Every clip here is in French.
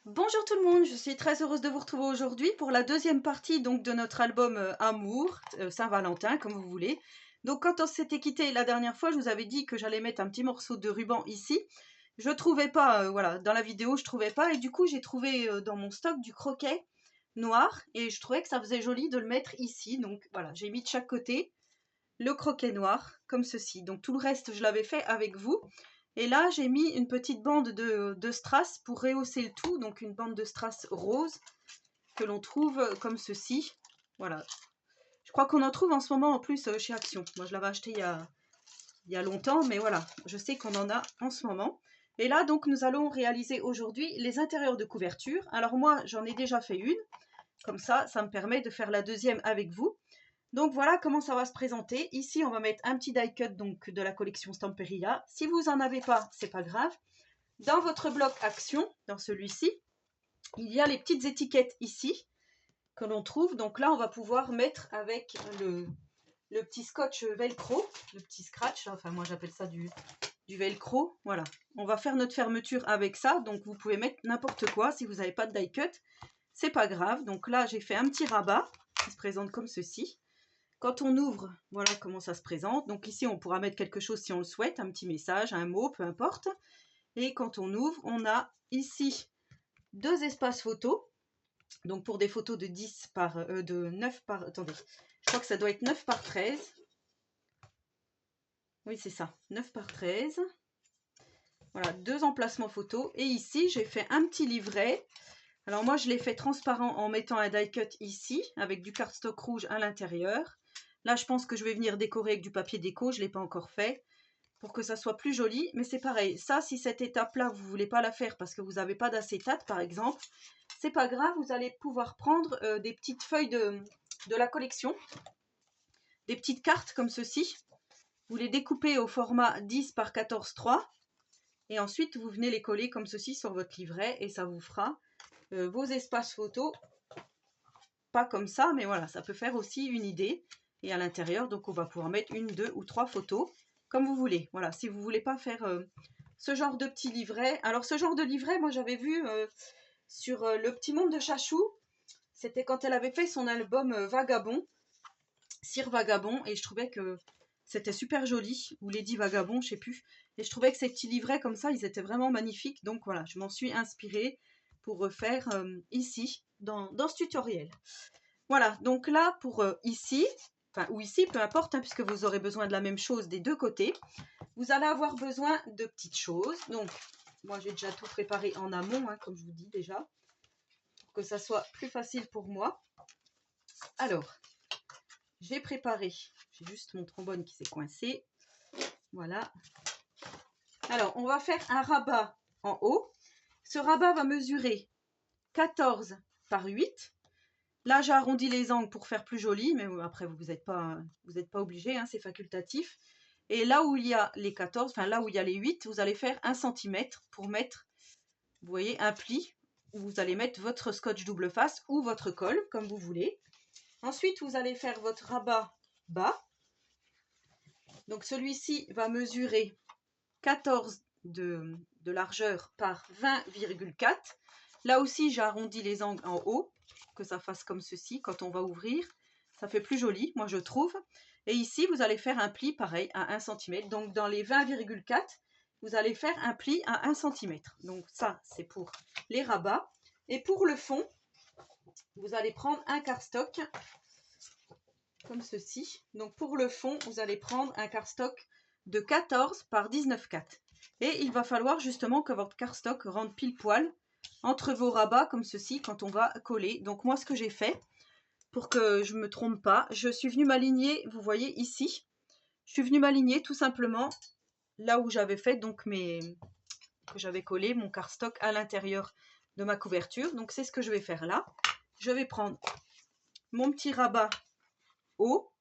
Bonjour tout le monde, je suis très heureuse de vous retrouver aujourd'hui pour la deuxième partie donc de notre album Amour, Saint-Valentin comme vous voulez. Donc quand on s'était quitté la dernière fois, je vous avais dit que j'allais mettre un petit morceau de ruban ici. Je trouvais pas, voilà, dans la vidéo je trouvais pas et du coup j'ai trouvé dans mon stock du croquet noir et je trouvais que ça faisait joli de le mettre ici. Donc voilà, j'ai mis de chaque côté le croquet noir comme ceci. Donc tout le reste je l'avais fait avec vous. Et là, j'ai mis une petite bande de strass pour rehausser le tout, donc une bande de strass rose que l'on trouve comme ceci. Voilà. Je crois qu'on en trouve en ce moment en plus chez Action. Moi, je l'avais acheté il y a longtemps, mais voilà, je sais qu'on en a en ce moment. Et là, donc, nous allons réaliser aujourd'hui les intérieurs de couverture. Alors moi, j'en ai déjà fait une. Comme ça me permet de faire la deuxième avec vous. Donc voilà comment ça va se présenter. Ici, on va mettre un petit die cut donc, de la collection Stamperia. Si vous n'en avez pas, c'est pas grave. Dans votre bloc Action, dans celui-ci, il y a les petites étiquettes ici que l'on trouve. Donc là, on va pouvoir mettre avec le petit scotch velcro, le petit scratch. Enfin, moi, j'appelle ça du velcro. Voilà. On va faire notre fermeture avec ça. Donc, vous pouvez mettre n'importe quoi. Si vous n'avez pas de die cut, c'est pas grave. Donc là, j'ai fait un petit rabat qui se présente comme ceci. Quand on ouvre, voilà comment ça se présente. Donc ici, on pourra mettre quelque chose si on le souhaite, un petit message, un mot, peu importe. Et quand on ouvre, on a ici deux espaces photos. Donc pour des photos de 10 par de 9 par attendez, je crois que ça doit être 9 par 13. Oui, c'est ça, 9 par 13. Voilà, deux emplacements photos et ici, j'ai fait un petit livret. Alors moi, je l'ai fait transparent en mettant un die cut ici avec du cardstock rouge à l'intérieur. Là, je pense que je vais venir décorer avec du papier déco, je ne l'ai pas encore fait, pour que ça soit plus joli. Mais c'est pareil, ça, si cette étape-là, vous ne voulez pas la faire parce que vous n'avez pas d'acétate, par exemple, c'est pas grave, vous allez pouvoir prendre des petites feuilles de la collection, des petites cartes comme ceci. Vous les découpez au format 10 par 14,3 et ensuite, vous venez les coller comme ceci sur votre livret et ça vous fera vos espaces photos. Pas comme ça, mais voilà, ça peut faire aussi une idée. Et à l'intérieur, donc on va pouvoir mettre une, deux ou trois photos, comme vous voulez. Voilà, si vous voulez pas faire ce genre de petit livret. Alors ce genre de livret, moi j'avais vu sur Le Petit Monde de Chachou. C'était quand elle avait fait son album Vagabond, Cire Vagabond, et je trouvais que c'était super joli, ou Lady Vagabond, je sais plus. Et je trouvais que ces petits livrets comme ça, ils étaient vraiment magnifiques. Donc voilà, je m'en suis inspirée pour refaire ici, dans ce tutoriel. Voilà, donc là, pour ici, enfin, ou ici, peu importe, hein, puisque vous aurez besoin de la même chose des deux côtés, vous allez avoir besoin de petites choses. Donc, moi, j'ai déjà tout préparé en amont, hein, comme je vous dis déjà, pour que ça soit plus facile pour moi. Alors, j'ai préparé, j'ai juste mon trombone qui s'est coincé. Voilà. Alors, on va faire un rabat en haut. Ce rabat va mesurer 14 par 8. Là, j'ai arrondi les angles pour faire plus joli, mais après, vous n'êtes pas obligé, hein, c'est facultatif. Et là où il y a les 14, enfin là où il y a les 8, vous allez faire 1 cm pour mettre, vous voyez, un pli où vous allez mettre votre scotch double face ou votre colle, comme vous voulez. Ensuite, vous allez faire votre rabat bas. Donc celui-ci va mesurer 14 de largeur par 20,4. Là aussi, j'ai arrondi les angles en haut, que ça fasse comme ceci quand on va ouvrir. Ça fait plus joli, moi je trouve. Et ici, vous allez faire un pli pareil à 1 cm. Donc dans les 20,4, vous allez faire un pli à 1 cm. Donc ça, c'est pour les rabats. Et pour le fond, vous allez prendre un cardstock comme ceci. Donc pour le fond, vous allez prendre un cardstock de 14 par 19,4. Et il va falloir justement que votre cardstock rentre pile poil entre vos rabats comme ceci quand on va coller. Donc moi, ce que j'ai fait, pour que je ne me trompe pas, je suis venue m'aligner, vous voyez ici, je suis venue m'aligner tout simplement là où j'avais fait donc que j'avais collé mon cardstock à l'intérieur de ma couverture. Donc c'est ce que je vais faire là. Je vais prendre mon petit rabat haut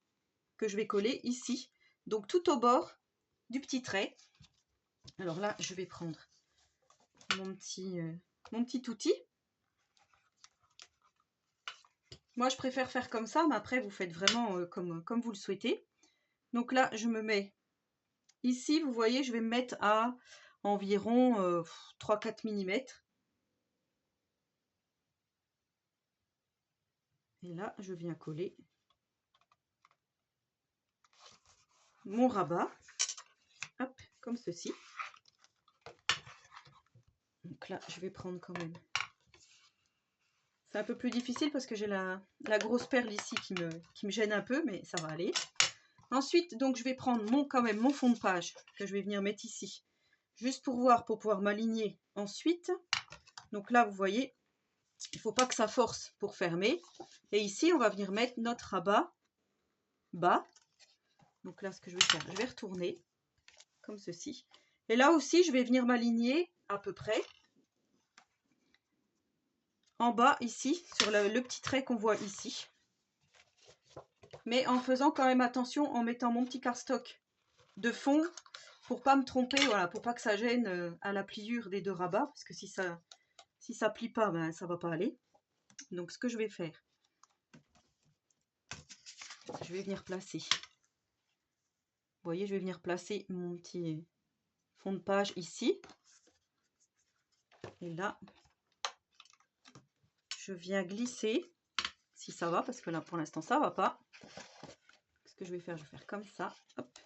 que je vais coller ici, donc tout au bord du petit trait. Alors là, je vais prendre mon petit outil. Moi, je préfère faire comme ça, mais après, vous faites vraiment comme vous le souhaitez. Donc là, je me mets ici, vous voyez, je vais me mettre à environ 3-4 mm. Et là, je viens coller mon rabat, hop, comme ceci. Donc là, je vais prendre quand même. C'est un peu plus difficile parce que j'ai la grosse perle ici qui me gêne un peu, mais ça va aller. Ensuite, donc je vais prendre quand même mon fond de page que je vais venir mettre ici, juste pour voir, pour pouvoir m'aligner ensuite. Donc là, vous voyez, il ne faut pas que ça force pour fermer. Et ici, on va venir mettre notre rabat bas. Donc là, ce que je vais faire, je vais retourner comme ceci. Et là aussi, je vais venir m'aligner à peu près en bas ici, sur le petit trait qu'on voit ici. Mais en faisant quand même attention, en mettant mon petit cardstock de fond pour pas me tromper, voilà, pour pas que ça gêne à la pliure des deux rabats, parce que si ça plie pas, ben ça va pas aller. Donc ce que je vais faire, je vais venir placer, vous voyez, je vais venir placer mon petit fond de page ici, et là je viens glisser, si ça va, parce que là pour l'instant ça va pas. Ce que je vais faire comme ça, hop.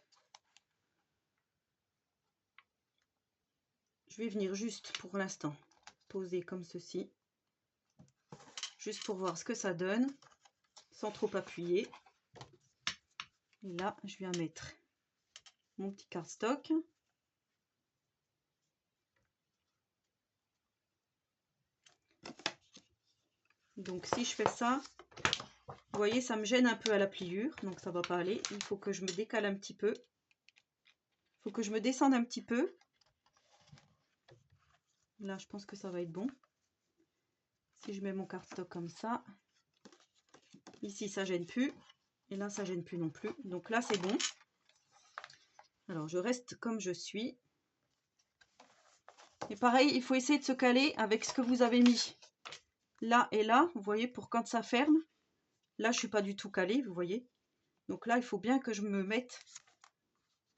Je vais venir juste pour l'instant poser comme ceci, juste pour voir ce que ça donne, sans trop appuyer. Et là, je viens mettre mon petit cardstock. Donc si je fais ça, vous voyez, ça me gêne un peu à la pliure, donc ça va pas aller. Il faut que je me décale un petit peu. Il faut que je me descende un petit peu. Là, je pense que ça va être bon. Si je mets mon cardstock comme ça, ici ça gêne plus, et là ça gêne plus non plus. Donc là c'est bon. Alors je reste comme je suis. Et pareil, il faut essayer de se caler avec ce que vous avez mis là et là, vous voyez, pour quand ça ferme. Là je suis pas du tout calée, vous voyez. Donc là il faut bien que je me mette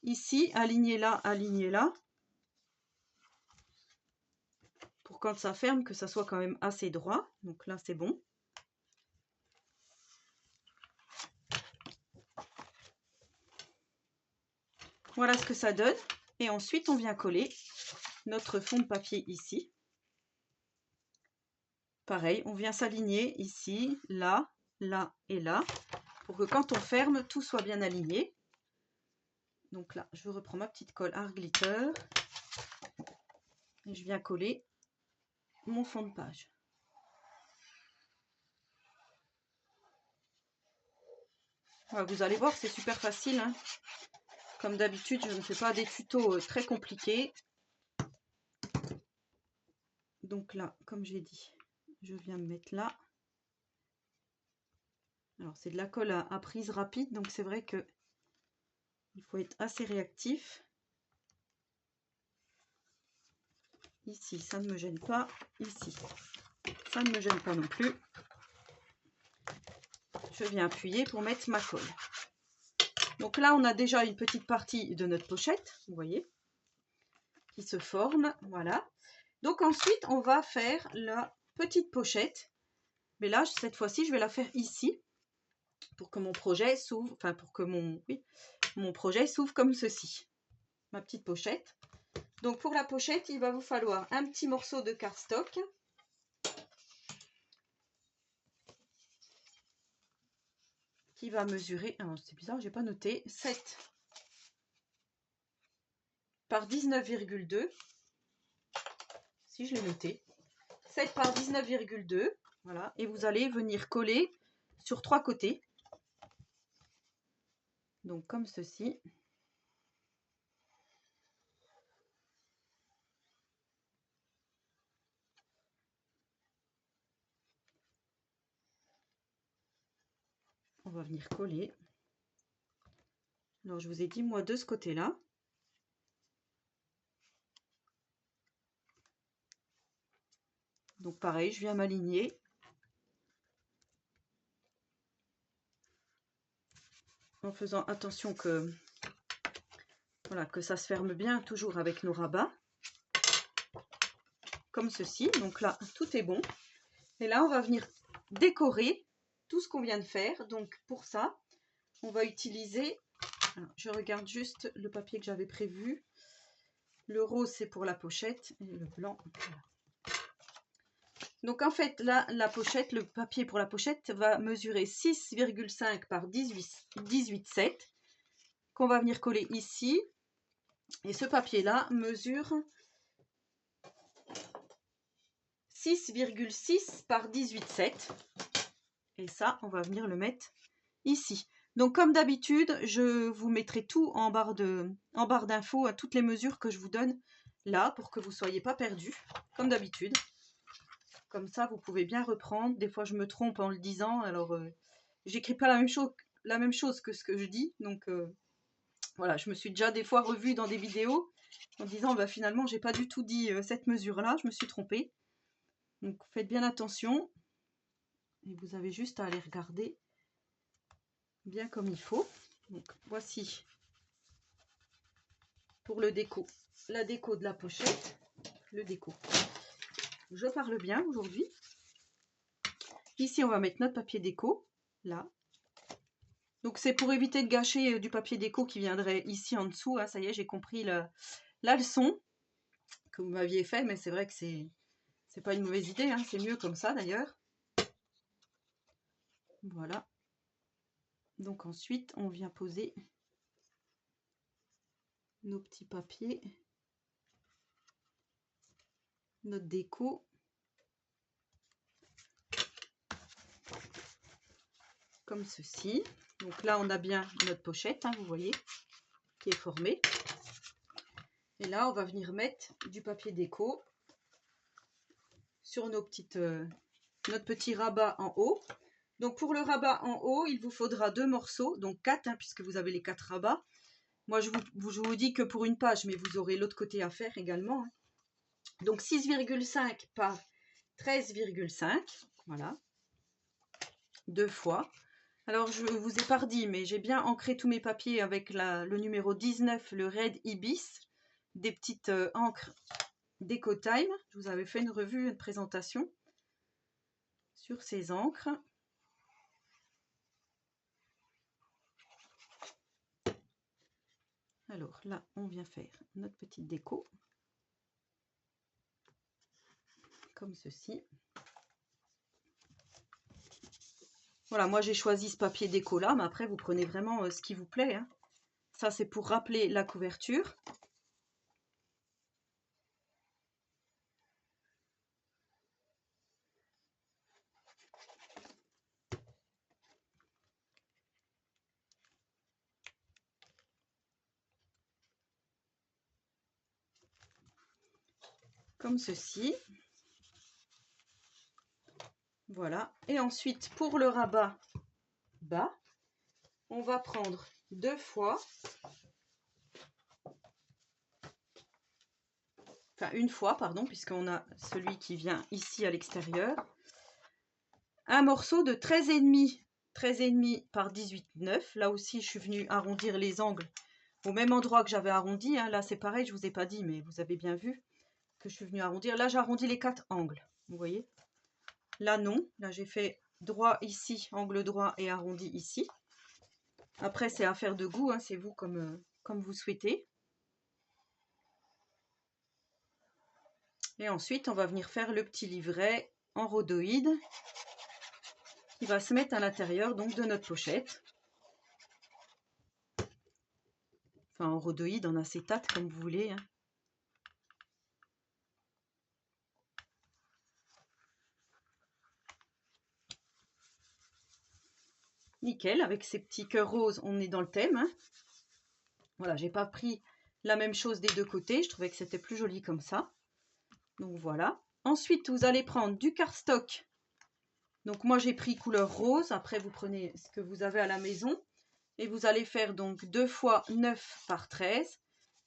ici, aligné là, pour quand ça ferme, que ça soit quand même assez droit. Donc là c'est bon. Voilà ce que ça donne. Et ensuite on vient coller notre fond de papier ici. Pareil, on vient s'aligner ici, là, là et là, pour que quand on ferme, tout soit bien aligné. Donc là, je reprends ma petite colle Art Glitter et je viens coller mon fond de page. Voilà, vous allez voir, c'est super facile, hein. Comme d'habitude, je ne fais pas des tutos très compliqués. Donc là, comme j'ai dit, je viens me mettre là. Alors c'est de la colle à prise rapide, donc c'est vrai que il faut être assez réactif. Ici, ça ne me gêne pas. Ici, ça ne me gêne pas non plus. Je viens appuyer pour mettre ma colle. Donc là, on a déjà une petite partie de notre pochette, vous voyez, qui se forme. Voilà. Donc ensuite, on va faire la petite pochette. Mais là, cette fois-ci, je vais la faire ici pour que mon projet s'ouvre, enfin pour que mon projet s'ouvre comme ceci. Ma petite pochette. Donc pour la pochette, il va vous falloir un petit morceau de cardstock. Qui va mesurer, c'est bizarre, j'ai pas noté, 7 par 19,2. Si je l'ai noté. 7 par 19,2. Voilà. Et vous allez venir coller sur 3 côtés. Donc comme ceci. On va venir coller. Alors je vous ai dit, moi, de ce côté-là. Donc pareil, je viens m'aligner. En faisant attention que, voilà, que ça se ferme bien, toujours avec nos rabats. Comme ceci. Donc là, tout est bon. Et là, on va venir décorer tout ce qu'on vient de faire. Donc pour ça, on va utiliser, alors, je regarde juste le papier que j'avais prévu. Le rose, c'est pour la pochette et le blanc, voilà. Donc en fait, là, la pochette, le papier pour la pochette va mesurer 6,5 par 18,7 qu'on va venir coller ici. Et ce papier-là mesure 6,6 par 18,7. Et ça, on va venir le mettre ici. Donc comme d'habitude, je vous mettrai tout en barre d'infos, à toutes les mesures que je vous donne là, pour que vous ne soyez pas perdus, comme d'habitude. Comme ça, vous pouvez bien reprendre. Des fois, je me trompe en le disant. Alors, j'écris pas la même chose que ce que je dis. Donc, voilà, je me suis déjà des fois revue dans des vidéos en disant, bah, finalement, j'ai pas du tout dit cette mesure-là. Je me suis trompée. Donc, faites bien attention. Et vous avez juste à aller regarder bien comme il faut. Donc, voici pour le déco. La déco de la pochette. Le déco. Je parle bien aujourd'hui. Ici, on va mettre notre papier déco, là. Donc, c'est pour éviter de gâcher du papier déco qui viendrait ici en dessous. Hein. Ça y est, j'ai compris la leçon que vous m'aviez fait, mais c'est vrai que c'est pas une mauvaise idée. Hein. C'est mieux comme ça, d'ailleurs. Voilà. Donc, ensuite, on vient poser nos petits papiers, notre déco. Comme ceci. Donc là, on a bien notre pochette, hein, vous voyez, qui est formée. Et là, on va venir mettre du papier déco sur notre petit rabat en haut. Donc pour le rabat en haut, il vous faudra 2 morceaux, donc 4, hein, puisque vous avez les 4 rabats. Moi, je vous dis que pour une page, mais vous aurez l'autre côté à faire également. Hein. Donc 6,5 par 13,5, voilà, 2 fois. Alors, je vous ai pas redit, mais j'ai bien ancré tous mes papiers avec le numéro 19, le Red Ibis, des petites encres DecoTime. Je vous avais fait une revue, une présentation sur ces encres. Alors là, on vient faire notre petite déco, comme ceci. Voilà, moi j'ai choisi ce papier déco là, mais après vous prenez vraiment ce qui vous plaît. Hein. Ça, c'est pour rappeler la couverture. Comme ceci. Voilà. Et ensuite, pour le rabat bas, on va prendre 2 fois, enfin une fois, pardon, puisqu'on a celui qui vient ici à l'extérieur, un morceau de 13,5 par 18,9. Là aussi, je suis venue arrondir les angles au même endroit que j'avais arrondi. Hein. Là, c'est pareil, je ne vous ai pas dit, mais vous avez bien vu que je suis venue arrondir. Là, j'arrondis les 4 angles, vous voyez. Là, non. Là, j'ai fait droit ici, angle droit et arrondi ici. Après, c'est affaire de goût, hein, c'est vous comme vous souhaitez. Et ensuite, on va venir faire le petit livret en rhodoïde qui va se mettre à l'intérieur donc de notre pochette. Enfin, en rhodoïde, en acétate, comme vous voulez. Hein. Nickel, avec ces petits cœurs roses, on est dans le thème. Hein. Voilà, j'ai pas pris la même chose des deux côtés, je trouvais que c'était plus joli comme ça. Donc voilà. Ensuite, vous allez prendre du cardstock. Donc moi, j'ai pris couleur rose. Après, vous prenez ce que vous avez à la maison. Et vous allez faire donc 2 fois 9 par 13.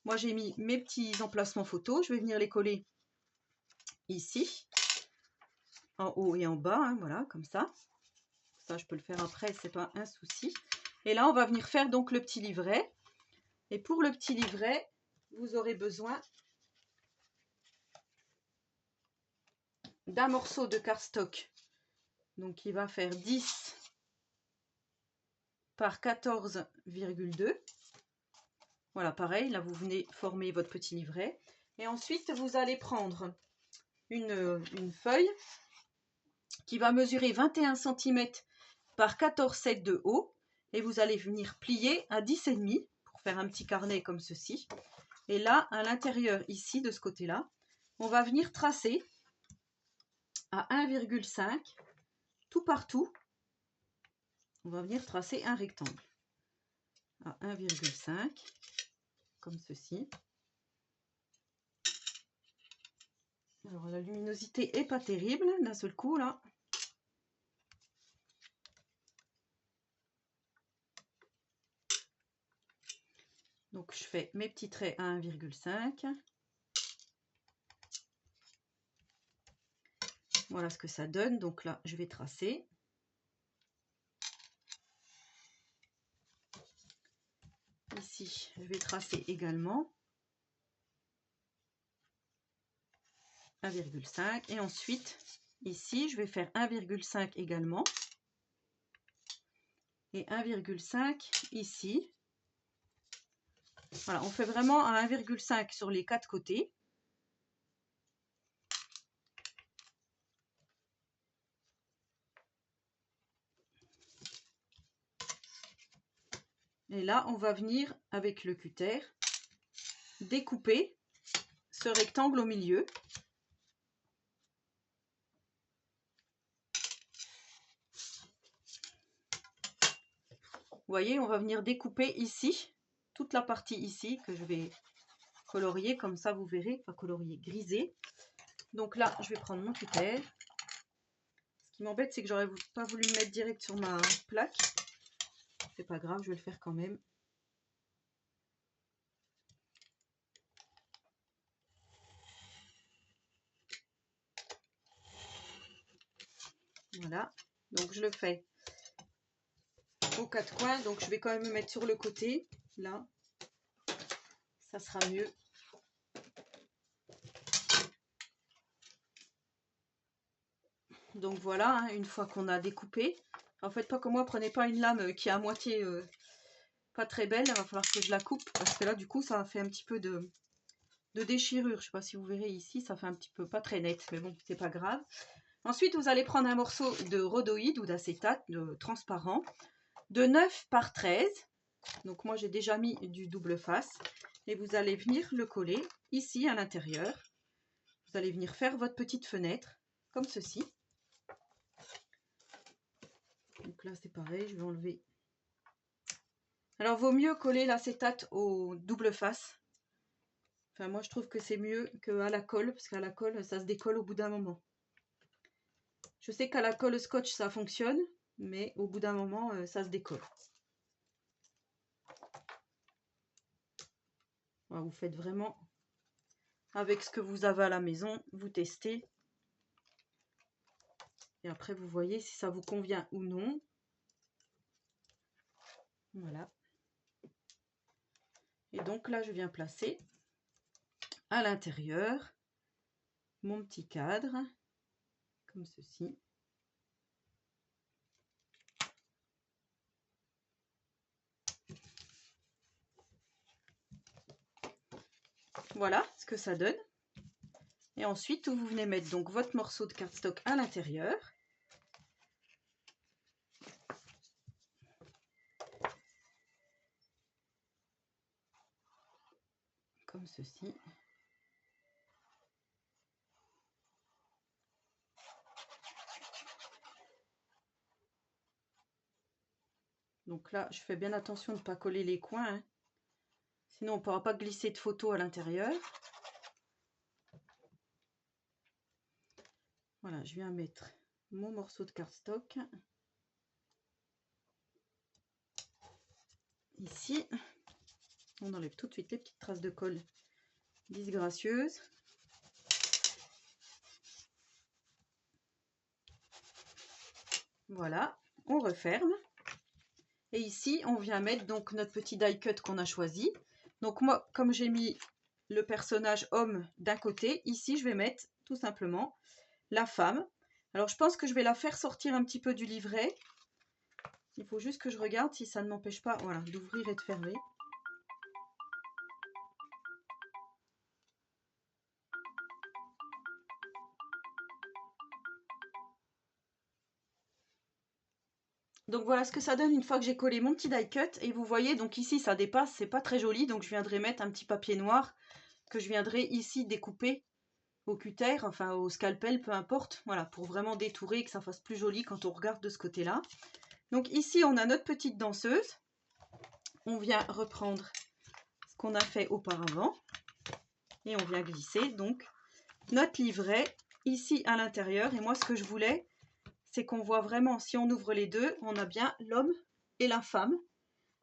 Moi, j'ai mis mes petits emplacements photos. Je vais venir les coller ici, en haut et en bas. Hein, voilà, comme ça. Ça, je peux le faire après, c'est pas un souci. Et là, on va venir faire donc le petit livret. Et pour le petit livret, vous aurez besoin d'un morceau de cardstock. Donc, il va faire 10 par 14,2. Voilà, pareil, là vous venez former votre petit livret. Et ensuite, vous allez prendre une feuille qui va mesurer 21 cm par 14,7 de haut. Et vous allez venir plier à 10,5 pour faire un petit carnet comme ceci. Et là, à l'intérieur, ici, de ce côté-là, on va venir tracer à 1,5 tout partout. On va venir tracer un rectangle à 1,5 comme ceci. Alors la luminosité est pas terrible d'un seul coup là. Donc je fais mes petits traits à 1,5. Voilà ce que ça donne. Donc là je vais tracer. Ici je vais tracer également 1,5 et ensuite ici je vais faire 1,5 également et 1,5 ici. Voilà, on fait vraiment à 1,5 sur les 4 côtés. Et là, on va venir avec le cutter découper ce rectangle au milieu. Vous voyez, on va venir découper ici, toute la partie ici que je vais colorier, comme ça vous verrez, pas colorier, griser. Donc là, je vais prendre mon cutter. Ce qui m'embête, c'est que j'aurais pas voulu le mettre direct sur ma plaque. C'est pas grave, je vais le faire quand même. Voilà, donc je le fais aux 4 coins, donc je vais quand même me mettre sur le côté, là, ça sera mieux. Donc voilà, hein, une fois qu'on a découpé, en fait pas comme moi, prenez pas une lame qui est à moitié pas très belle, il va falloir que je la coupe, parce que là du coup ça fait un petit peu de déchirure, je sais pas si vous verrez ici, ça fait un petit peu pas très net, mais bon, c'est pas grave. Ensuite, vous allez prendre un morceau de rhodoïde ou d'acétate de transparent de 9 par 13. Donc moi, j'ai déjà mis du double face. Et vous allez venir le coller ici à l'intérieur. Vous allez venir faire votre petite fenêtre, comme ceci. Donc là, c'est pareil, je vais enlever. Alors, vaut mieux coller l'acétate au double face. Enfin, moi, je trouve que c'est mieux qu'à la colle, parce qu'à la colle, ça se décolle au bout d'un moment. Je sais qu'à la colle scotch ça fonctionne, mais au bout d'un moment ça se décolle. Voilà, vous faites vraiment avec ce que vous avez à la maison, vous testez. Et après vous voyez si ça vous convient ou non. Voilà. Et donc là je viens placer à l'intérieur mon petit cadre, comme ceci. Voilà ce que ça donne. Et ensuite, vous venez mettre donc votre morceau de cardstock à l'intérieur. Comme ceci. Donc là, je fais bien attention de ne pas coller les coins, hein. Sinon on ne pourra pas glisser de photos à l'intérieur. Voilà, je viens mettre mon morceau de cardstock ici. On enlève tout de suite les petites traces de colle disgracieuses. Voilà, on referme. Et ici, on vient mettre donc notre petit die cut qu'on a choisi. Donc moi, comme j'ai mis le personnage homme d'un côté, ici, je vais mettre tout simplement la femme. Alors, je pense que je vais la faire sortir un petit peu du livret. Il faut juste que je regarde si ça ne m'empêche pas, voilà, d'ouvrir et de fermer. Donc voilà ce que ça donne une fois que j'ai collé mon petit die cut. Et vous voyez, donc ici ça dépasse, c'est pas très joli. Donc je viendrai mettre un petit papier noir que je viendrai ici découper au cutter, enfin au scalpel, peu importe. Voilà, pour vraiment détourer et que ça fasse plus joli quand on regarde de ce côté-là. Donc ici on a notre petite danseuse. On vient reprendre ce qu'on a fait auparavant. Et on vient glisser donc notre livret ici à l'intérieur. Et moi ce que je voulais, c'est qu'on voit vraiment, si on ouvre les deux, on a bien l'homme et la femme.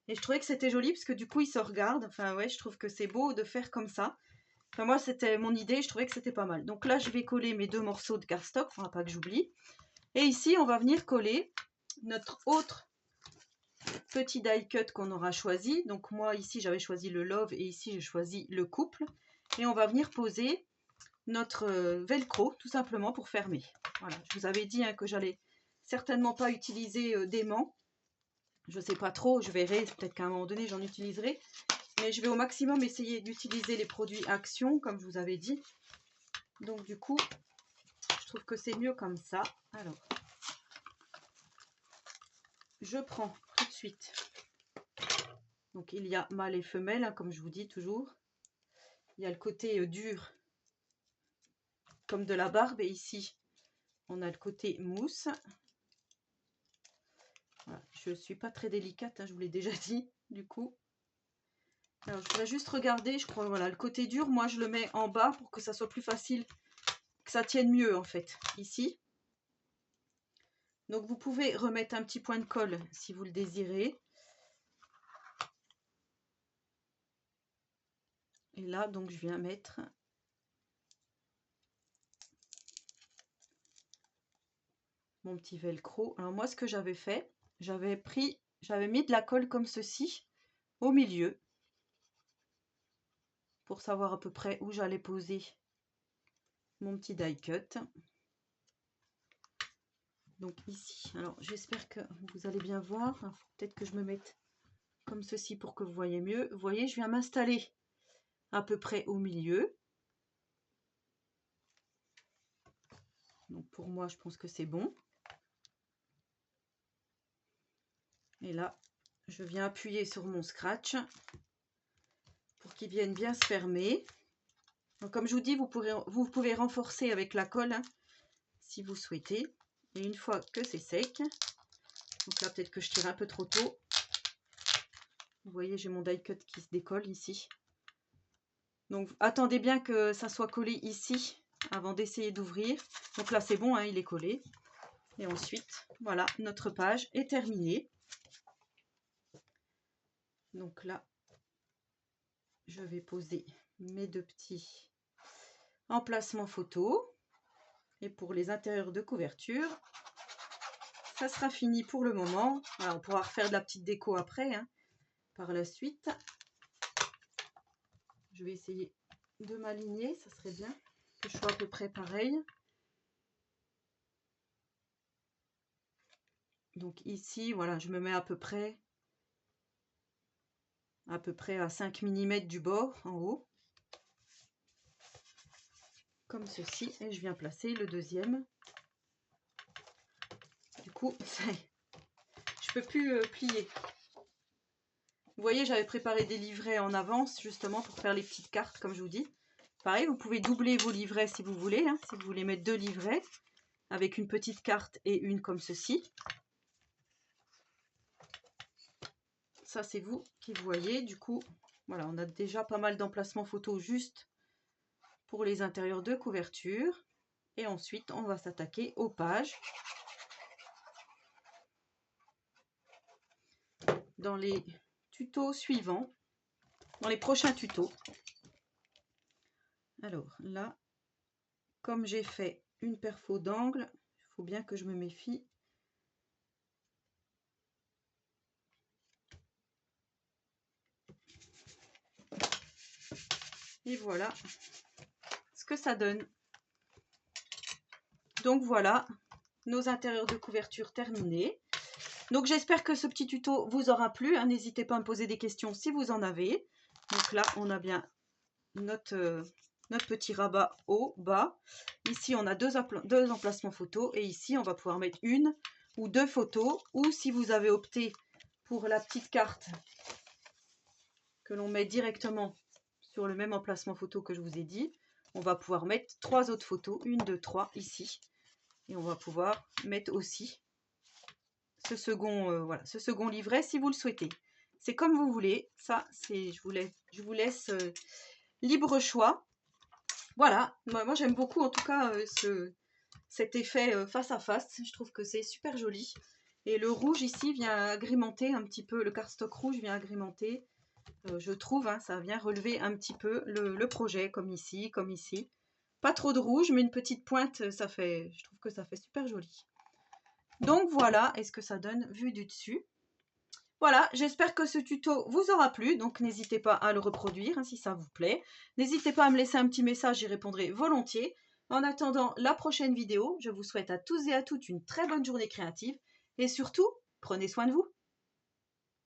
Et je trouvais que c'était joli parce que du coup ils se regardent. Enfin ouais, je trouve que c'est beau de faire comme ça. Enfin moi c'était mon idée, je trouvais que c'était pas mal. Donc là je vais coller mes 2 morceaux de cardstock, il ne faudra pas que j'oublie. Et ici on va venir coller notre autre petit die cut qu'on aura choisi. Donc moi ici j'avais choisi le love et ici j'ai choisi le couple. Et on va venir poser notre velcro tout simplement pour fermer. Voilà, je vous avais dit que j'allais certainement pas utiliser d'aimant. Je sais pas trop, je verrai, peut-être qu'à un moment donné j'en utiliserai. Mais je vais au maximum essayer d'utiliser les produits Action, comme je vous avais dit. Donc du coup, je trouve que c'est mieux comme ça. Alors, je prends tout de suite. Donc il y a mâle et femelle, hein, comme je vous dis toujours. Il y a le côté dur, comme de la barbe. Et ici, on a le côté mousse. Voilà, je ne suis pas très délicate, hein, je vous l'ai déjà dit, du coup. Alors, je voudrais juste regarder, je crois, voilà, le côté dur, moi, je le mets en bas pour que ça soit plus facile, que ça tienne mieux, en fait, ici. Donc, vous pouvez remettre un petit point de colle si vous le désirez. Et là, donc, je viens mettre mon petit velcro. Alors, moi, ce que j'avais fait, j'avais mis de la colle comme ceci au milieu pour savoir à peu près où j'allais poser mon petit die cut. Donc ici, alors j'espère que vous allez bien voir. Peut-être que je me mette comme ceci pour que vous voyez mieux. Vous voyez, je viens m'installer à peu près au milieu. Donc pour moi, je pense que c'est bon. Et là, je viens appuyer sur mon scratch pour qu'il vienne bien se fermer. Donc comme je vous dis, vous pouvez renforcer avec la colle hein, si vous souhaitez. Et une fois que c'est sec, donc là peut-être que je tire un peu trop tôt. Vous voyez, j'ai mon die cut qui se décolle ici. Donc attendez bien que ça soit collé ici avant d'essayer d'ouvrir. Donc là c'est bon, hein, il est collé. Et ensuite, voilà, notre page est terminée. Donc là, je vais poser mes 2 petits emplacements photo. Et pour les intérieurs de couverture, ça sera fini pour le moment. Alors, on pourra refaire de la petite déco après, hein, par la suite. Je vais essayer de m'aligner, ça serait bien que je sois à peu près pareil. Donc ici, voilà, je me mets à peu près à 5 mm du bord en haut. Comme ceci. Et je viens placer le deuxième. Du coup, je peux plus plier. Vous voyez, j'avais préparé des livrets en avance, justement, pour faire les petites cartes, comme je vous dis. Pareil, vous pouvez doubler vos livrets si vous voulez, hein, si vous voulez mettre 2 livrets, avec une petite carte et une comme ceci. Ça, c'est vous qui voyez. Du coup, voilà, on a déjà pas mal d'emplacements photos juste pour les intérieurs de couverture. Et ensuite, on va s'attaquer aux pages. Dans les tutos suivants, dans les prochains tutos. Alors là, comme j'ai fait une perfo d'angle, il faut bien que je me méfie. Et voilà ce que ça donne. Donc voilà, nos intérieurs de couverture terminés. Donc j'espère que ce petit tuto vous aura plu, hein. N'hésitez pas à me poser des questions si vous en avez. Donc là, on a bien notre petit rabat haut, bas. Ici, on a deux emplacements photos. Et ici, on va pouvoir mettre une ou deux photos. Ou si vous avez opté pour la petite carte que l'on met directement sur le même emplacement photo que je vous ai dit, on va pouvoir mettre 3 autres photos. 1, 2, 3 ici. Et on va pouvoir mettre aussi ce second livret si vous le souhaitez. C'est comme vous voulez. Ça, je vous laisse libre choix. Voilà, moi j'aime beaucoup en tout cas cet effet face à face. Je trouve que c'est super joli. Et le rouge ici vient agrémenter un petit peu, le cardstock rouge vient agrémenter, je trouve, hein, ça vient relever un petit peu le projet, comme ici, comme ici. Pas trop de rouge, mais une petite pointe, je trouve que ça fait super joli. Donc voilà, est-ce que ça donne vue du dessus. Voilà, j'espère que ce tuto vous aura plu, donc n'hésitez pas à le reproduire hein, si ça vous plaît. N'hésitez pas à me laisser un petit message, j'y répondrai volontiers. En attendant la prochaine vidéo, je vous souhaite à tous et à toutes une très bonne journée créative et surtout, prenez soin de vous.